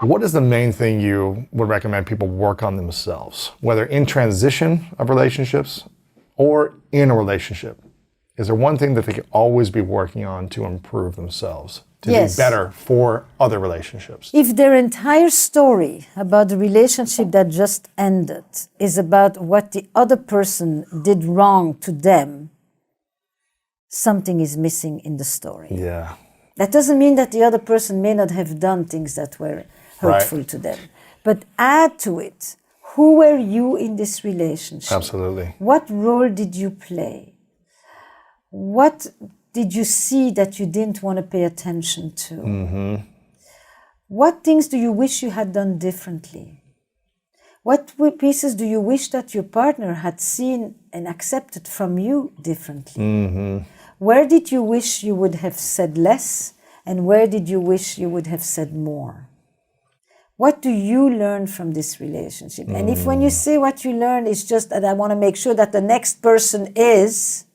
What is the main thing you would recommend people work on themselves, whether in transition of relationships or in a relationship? Is there one thing that they could always be working on to improve themselves, to be better for other relationships? If their entire story about the relationship that just ended is about what the other person did wrong to them, something is missing in the story. Yeah. That doesn't mean that the other person may not have done things that were hurtful to them. But add to it, who were you in this relationship? Absolutely. What role did you play? What did you see that you didn't want to pay attention to? Mm-hmm. What things do you wish you had done differently? What pieces do you wish that your partner had seen and accepted from you differently? Mm-hmm. Where did you wish you would have said less, and where did you wish you would have said more? What do you learn from this relationship? And if when you say what you learn is just that I want to make sure that the next person is...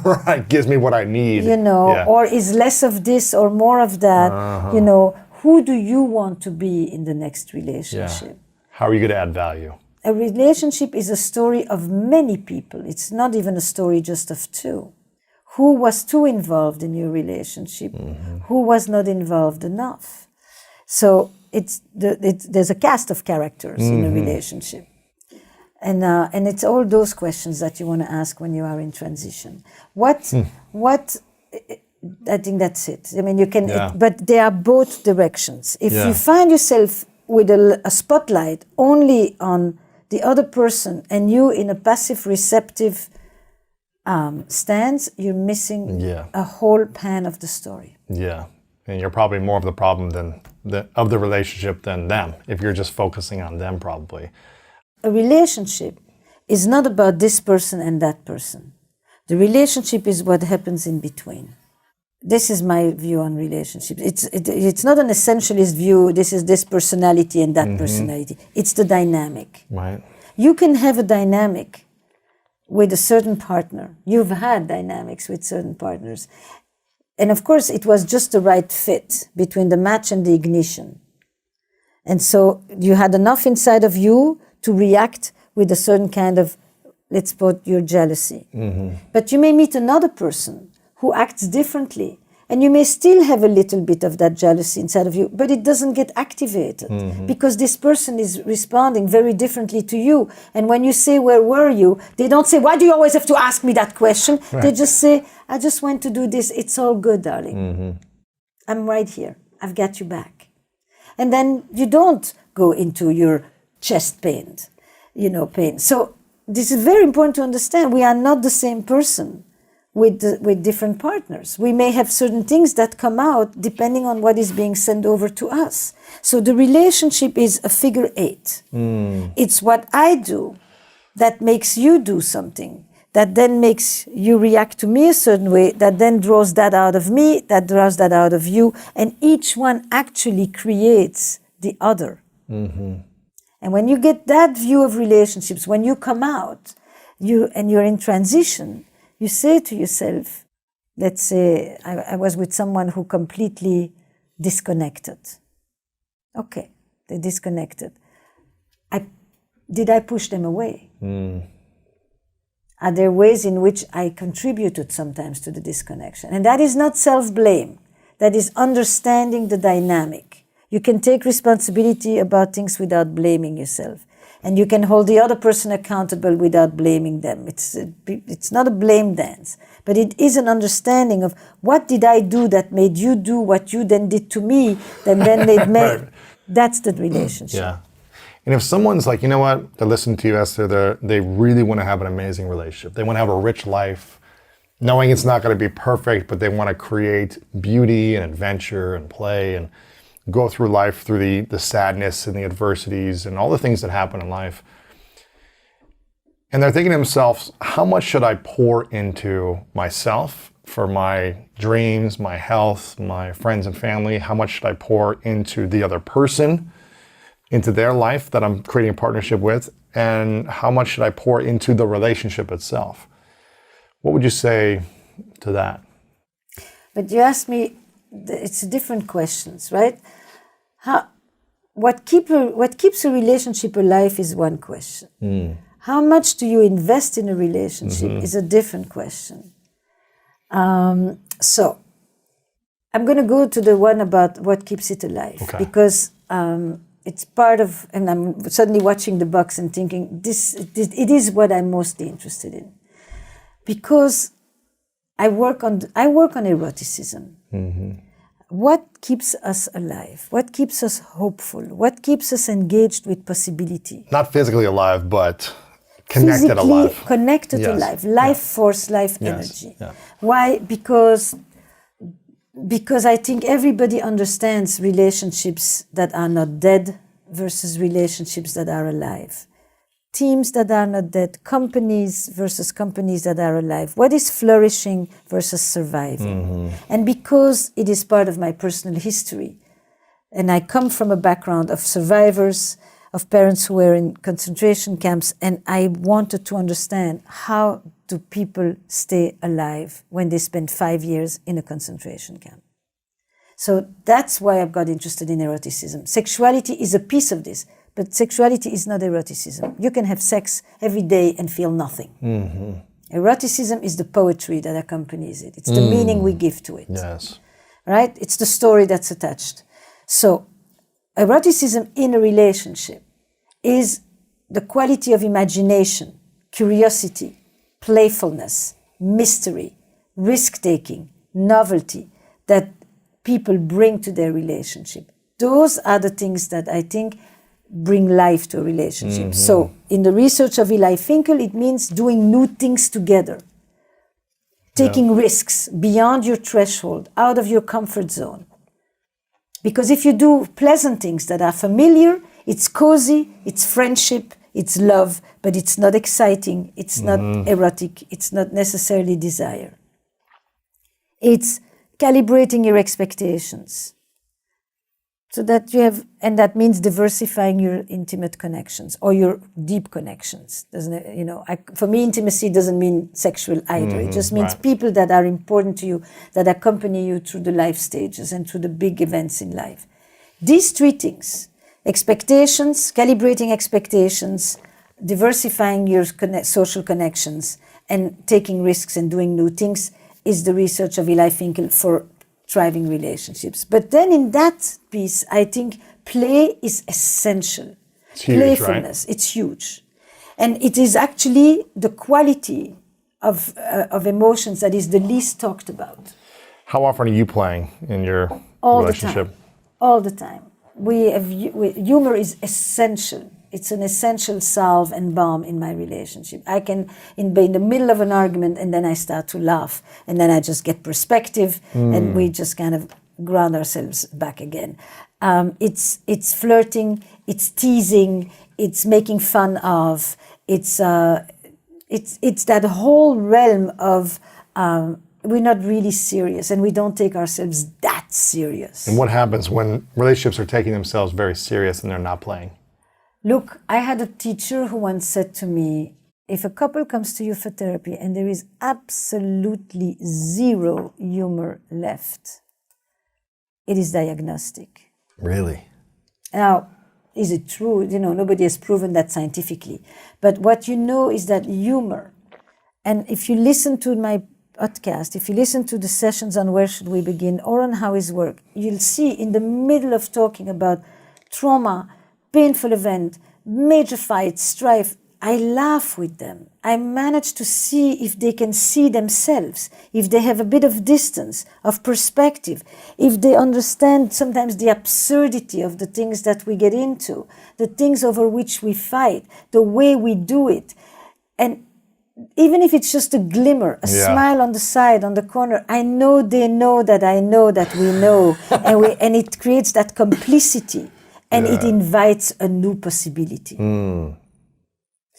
right, gives me what I need. You know, or is less of this or more of that, you know, who do you want to be in the next relationship? Yeah. How are you going to add value? A relationship is a story of many people. It's not even a story just of two. Who was too involved in your relationship? Who was not involved enough? So there's a cast of characters in a relationship. And it's all those questions that you want to ask when you are in transition. What, I think that's it. I mean, you can, but they are both directions. If you find yourself with a spotlight only on the other person and you in a passive receptive stance, you're missing a whole pan of the story. Yeah. And you're probably more of the problem of the relationship than them, if you're just focusing on them probably. A relationship is not about this person and that person. The relationship is what happens in between. This is my view on relationships. It's not an essentialist view, this is this personality and that personality. It's the dynamic. Right. You can have a dynamic with a certain partner. You've had dynamics with certain partners. And of course, it was just the right fit between the match and the ignition. And so you had enough inside of you to react with a certain kind of, let's put your jealousy. But you may meet another person who acts differently, and you may still have a little bit of that jealousy inside of you, but it doesn't get activated because this person is responding very differently to you. And when you say, where were you? They don't say, why do you always have to ask me that question? Right. They just say, I just went to do this. It's all good, darling. I'm right here. I've got you back. And then you don't go into your chest pain. So this is very important to understand. We are not the same person with different partners. We may have certain things that come out depending on what is being sent over to us. So the relationship is a figure eight. It's what I do that makes you do something, that then makes you react to me a certain way, that then draws that out of me, that draws that out of you, and each one actually creates the other. And when you get that view of relationships, when you come out, you're in transition, you say to yourself, let's say I was with someone who completely disconnected. Okay, they disconnected. Did I push them away? Are there ways in which I contributed sometimes to the disconnection? And that is not self-blame. That is understanding the dynamic. You can take responsibility about things without blaming yourself. And you can hold the other person accountable without blaming them. It's not a blame dance, but it is an understanding of what did I do that made you do what you then did to me, that then made me. Right. That's the relationship. Yeah. And if someone's like, you know what, they're listening to you, Esther, they really want to have an amazing relationship. They want to have a rich life, knowing it's not going to be perfect, but they want to create beauty and adventure and play and go through life through the sadness and the adversities and all the things that happen in life. And they're thinking to themselves, how much should I pour into myself for my dreams, my health, my friends and family? How much should I pour into the other person, into their life that I'm creating a partnership with? And how much should I pour into the relationship itself? What would you say to that? But you asked me, it's different questions, right? what keeps a relationship alive is one question. How much do you invest in a relationship is a different question. So I'm going to go to the one about what keeps it alive, because it's part of, and I'm suddenly watching the box and thinking, it is what I'm mostly interested in, because I work on eroticism. What keeps us alive? What keeps us hopeful? What keeps us engaged with possibility? Not physically alive, but connected Physically alive. Connected alive, life force, life energy. Why? Because I think everybody understands relationships that are not dead versus relationships that are alive. Teams that are not dead, companies versus companies that are alive. What is flourishing versus surviving? And because it is part of my personal history, and I come from a background of survivors, of parents who were in concentration camps, and I wanted to understand, how do people stay alive when they spend 5 years in a concentration camp? So that's why I've got interested in eroticism. Sexuality is a piece of this, but sexuality is not eroticism. You can have sex every day and feel nothing. Eroticism is the poetry that accompanies it. It's the meaning we give to it. Yes. Right? It's the story that's attached. So eroticism in a relationship is the quality of imagination, curiosity, playfulness, mystery, risk-taking, novelty that people bring to their relationship. Those are the things that I think bring life to a relationship. So in the research of Eli Finkel, it means doing new things together, taking risks beyond your threshold, out of your comfort zone. Because if you do pleasant things that are familiar, it's cozy, it's friendship, it's love, but it's not exciting, it's not erotic, it's not necessarily desire. It's calibrating your expectations so that you have, and that means diversifying your intimate connections or your deep connections. Doesn't it? You know, for me, intimacy doesn't mean sexual either. It just means people that are important to you, that accompany you through the life stages and through the big events in life. These three things: expectations, calibrating expectations, diversifying your social connections, and taking risks and doing new things, is the research of Eli Finkel for thriving relationships. But then in that piece, I think play is essential. It's huge, Playfulness, right? it's huge. And it is actually the quality of emotions that is the least talked about. How often are you playing in your relationship? All the time. Humor is essential. It's an essential salve and balm in my relationship. I can be in the middle of an argument and then I start to laugh and then I just get perspective and we just kind of ground ourselves back again. It's flirting, it's teasing, it's making fun of, it's that whole realm of we're not really serious and we don't take ourselves that serious. And what happens when relationships are taking themselves very serious and they're not playing? Look, I had a teacher who once said to me, if a couple comes to you for therapy and there is absolutely zero humor left, it is diagnostic. Really? Now, is it true? You know, nobody has proven that scientifically. But what you know is that humor, and if you listen to my podcast, if you listen to the sessions on Where Should We Begin or on How Is Work, you'll see in the middle of talking about trauma, painful event, major fight, strife, I laugh with them. I manage to see if they can see themselves, if they have a bit of distance, of perspective, if they understand sometimes the absurdity of the things that we get into, the things over which we fight, the way we do it. And even if it's just a glimmer, a smile on the side, on the corner, I know they know that I know that we know, and it creates that complicity. And it invites a new possibility.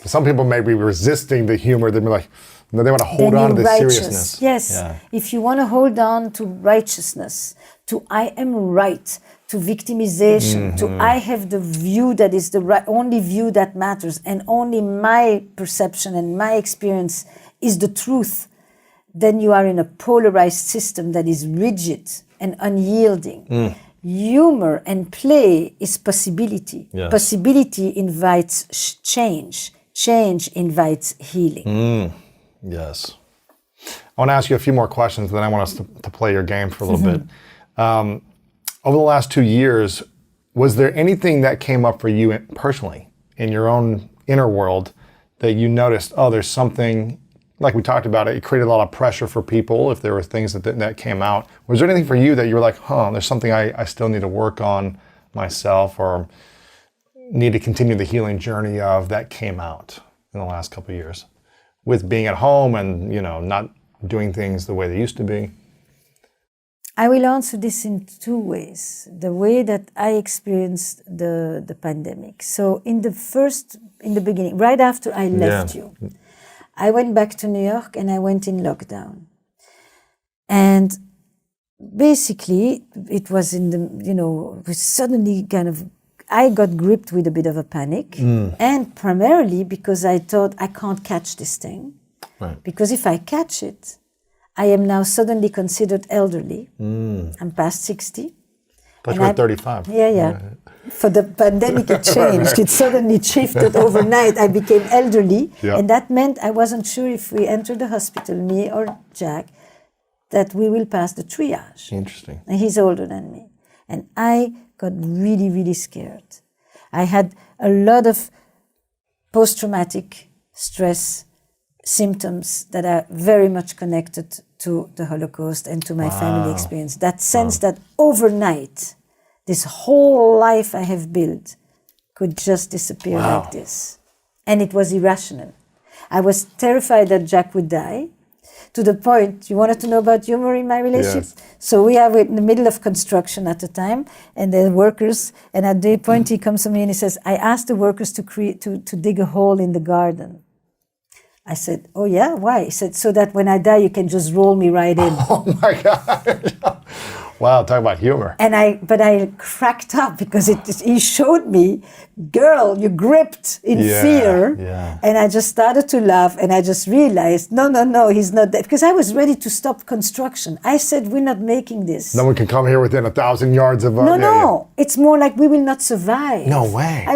Some people may be resisting the humor. They'll be like, no, they want to hold on to the seriousness. Yes. Yeah. If you want to hold on to righteousness, to I am right, to victimization, to I have the view that is the only view that matters, and only my perception and my experience is the truth, then you are in a polarized system that is rigid and unyielding. humor and play is possibility. Yes. Possibility invites change. Change invites healing. Yes. I want to ask you a few more questions, then I want us to play your game for a little bit. Over the last 2 years, was there anything that came up for you personally in your own inner world that you noticed, oh, there's something, like we talked about it created a lot of pressure for people if there were things that came out. Was there anything for you that you were like, there's something I still need to work on myself or need to continue the healing journey of that came out in the last couple of years with being at home and, not doing things the way they used to be? I will answer this in two ways. The way that I experienced the pandemic. So in the beginning, right after I left you, I went back to New York and I went in lockdown. And basically it was it was suddenly I got gripped with a bit of a panic. And primarily because I thought I can't catch this thing. Right. Because if I catch it, I am now suddenly considered elderly. I'm past 60. But you were 35. Yeah. For the pandemic, it changed. It suddenly shifted overnight. I became elderly. Yeah. And that meant I wasn't sure if we entered the hospital, me or Jack, that we will pass the triage. Interesting. And he's older than me. And I got really, really scared. I had a lot of post-traumatic stress symptoms that are very much connected to the Holocaust and to my family experience. That sense that overnight, this whole life I have built could just disappear like this. And it was irrational. I was terrified that Jack would die, to the point, you wanted to know about humor in my relationship? Yes. So we are in the middle of construction at the time, and the workers, and at the point he comes to me and he says, I asked the workers to dig a hole in the garden. I said, oh yeah, why? He said, so that when I die, you can just roll me right in. Oh my God. Wow, talk about humor. But I cracked up because he showed me, girl, you gripped in fear. Yeah. And I just started to laugh and I just realized, no, he's not dead. Because I was ready to stop construction. I said, we're not making this. No one can come here within 1,000 yards of... No. It's more like we will not survive. No way.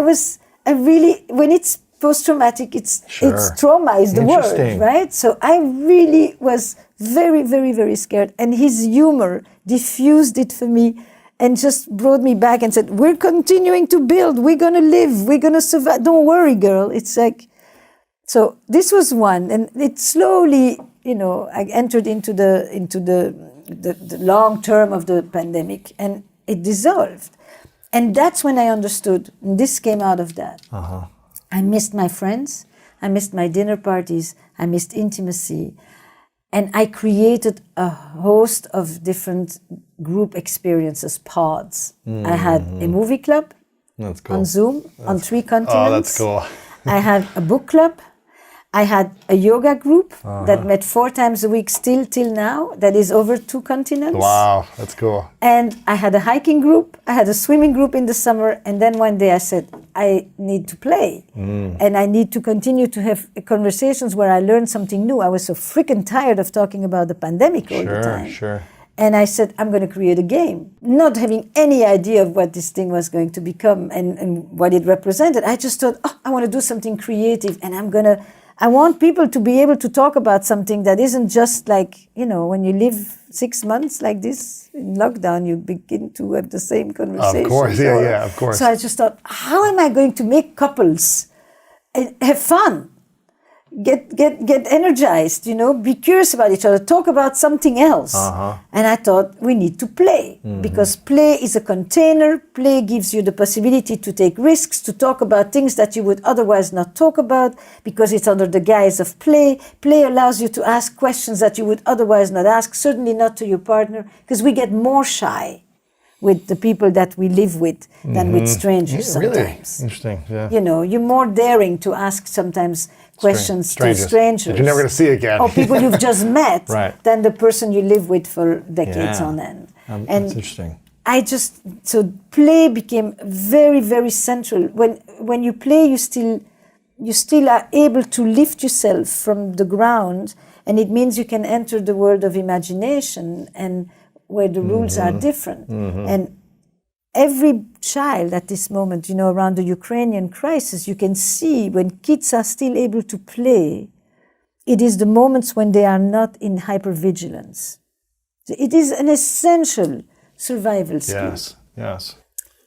When it's post-traumatic, it's trauma is the word, right? So I really was very, very, very scared. And his humor diffused it for me and just brought me back and said, we're continuing to build, we're going to live, we're going to survive. Don't worry, girl. It's like, so this was one. And it slowly, I entered into the long term of the pandemic and it dissolved. And that's when I understood, and this came out of that. I missed my friends, I missed my dinner parties, I missed intimacy. And I created a host of different group experiences, pods. I had a movie club on Zoom on 3 continents. Oh, that's cool. I had a book club. I had a yoga group that met 4 times a week still till now, that is over 2 continents. Wow, that's cool. And I had a hiking group, I had a swimming group in the summer, and then one day I said, I need to play. And I need to continue to have conversations where I learn something new. I was so freaking tired of talking about the pandemic all the time. Sure. And I said, I'm going to create a game. Not having any idea of what this thing was going to become and what it represented. I just thought, I want to do something creative and I want people to be able to talk about something that isn't just like, when you live 6 months like this in lockdown, you begin to have the same conversations. Of course, yeah, of course. So I just thought, how am I going to make couples have fun? Get energized, be curious about each other, talk about something else. And I thought we need to play because play is a container. Play gives you the possibility to take risks, to talk about things that you would otherwise not talk about because it's under the guise of play. Play allows you to ask questions that you would otherwise not ask, certainly not to your partner, because we get more shy with the people that we live with than with strangers sometimes. Really interesting, yeah. You're more daring to ask sometimes questions to strangers. That you're never going to see again. Or people you've just met than the person you live with for decades on end. And that's interesting. So play became very, very central. When you play, you still are able to lift yourself from the ground, and it means you can enter the world of imagination and where the rules are different. And every child at this moment, around the Ukrainian crisis, you can see when kids are still able to play, it is the moments when they are not in hypervigilance. It is an essential survival skill. Yes.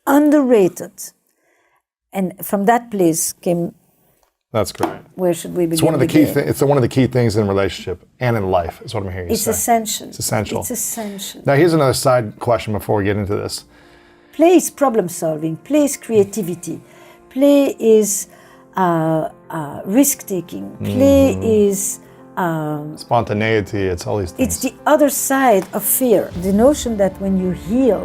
Underrated. And from that place came. That's great. Where should we begin? It's one of the key. It's one of the key things in relationship and in life. Is what I'm hearing you say. It's essential. It's essential. It's essential. Now, here's another side question before we get into this. Play is problem solving. Play is creativity. Play is risk taking. Play is spontaneity. It's all these things. It's the other side of fear. The notion that when you heal,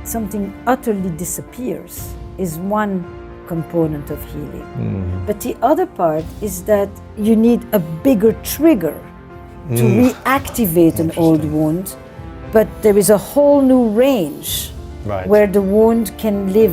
something utterly disappears is one component of healing. But the other part is that you need a bigger trigger to reactivate an old wound, but there is a whole new range where the wound can live